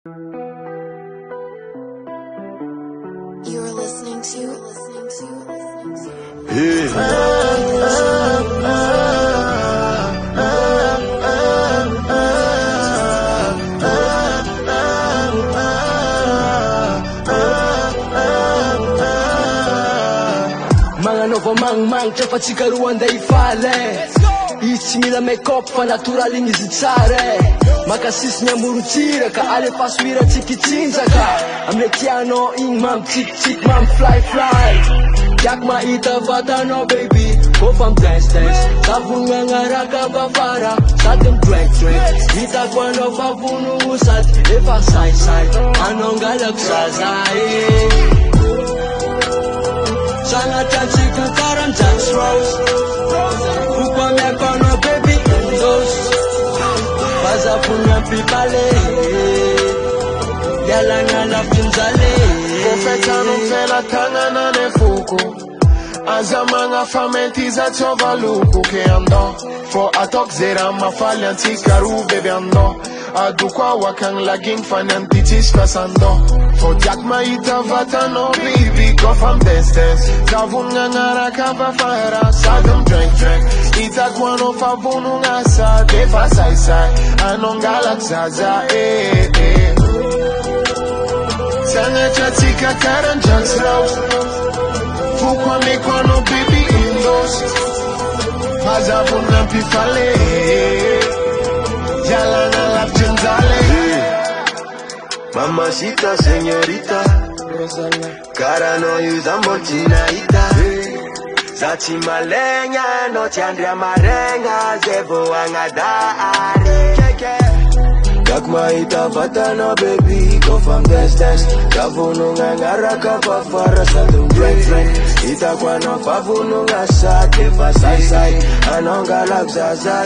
You're listening to Mga nova mang cepat sikaruan day fale. Ichi mila make up fa naturalin izy tsara. Makasisnya murutsira ka ale pasmira tsikitsinjaka. Amle tiano ing mam tsik mam fly. Jak mahita vatanao baby, go from dance. Savunga ngaraka bavara, satem drink. Hita kwa no favunu usat, efa sai. Anongalak sazai. Sangat cantik kekaran Jack's Rose. Rupanya kono baby Indos. Baza punya pipale. Jalan alaf jinzale. Profeta non fela tangana ne fuku. Azamanga famentiza chova luku che andò. For atok zera ma falli antica baby andò. Adukwa wakang laging fananti pasando. For Jack maita vatano baby go from distance. Zavunga ngaraka bafara sadum drink. Ita kwano favunu ngasa defa sai. Anongalak zaza Tanga chatika karan Jack's Rose. Fukwa mekwano baby indos. Mazavunga pifale. Jalana lap jinzale. Mamacita, señorita, cara no usamos chinaita. Zachi malenya, no chandria marenga, zevo angadare. Jak maita vatana baby, go from distance. Kavunu ngaraka bafara satu drink. Ita kwa no favunu ngasa tefa sai. Anongalak zaza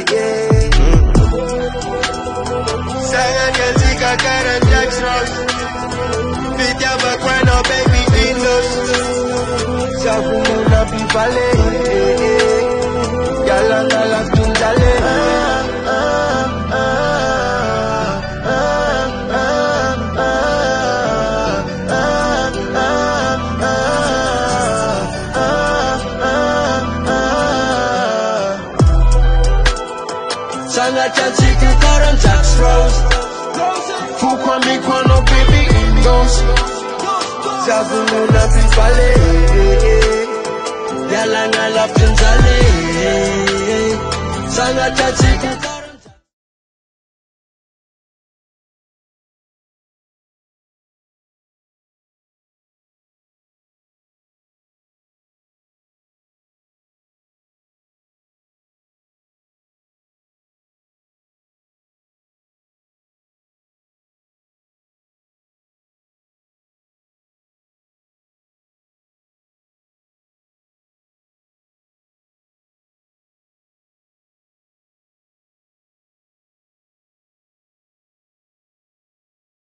Sangat cantik kekaran Jack's Rose. Fitya bakwano baby Indos. Savunga nabi vale. Jalan alaf tunjale. Sangat cantik kekaran Jack's Rose. Fukwa mekwano baby indos. Savunga nabi vale. Jalan alaf jinzale. Sangat cantik kekaran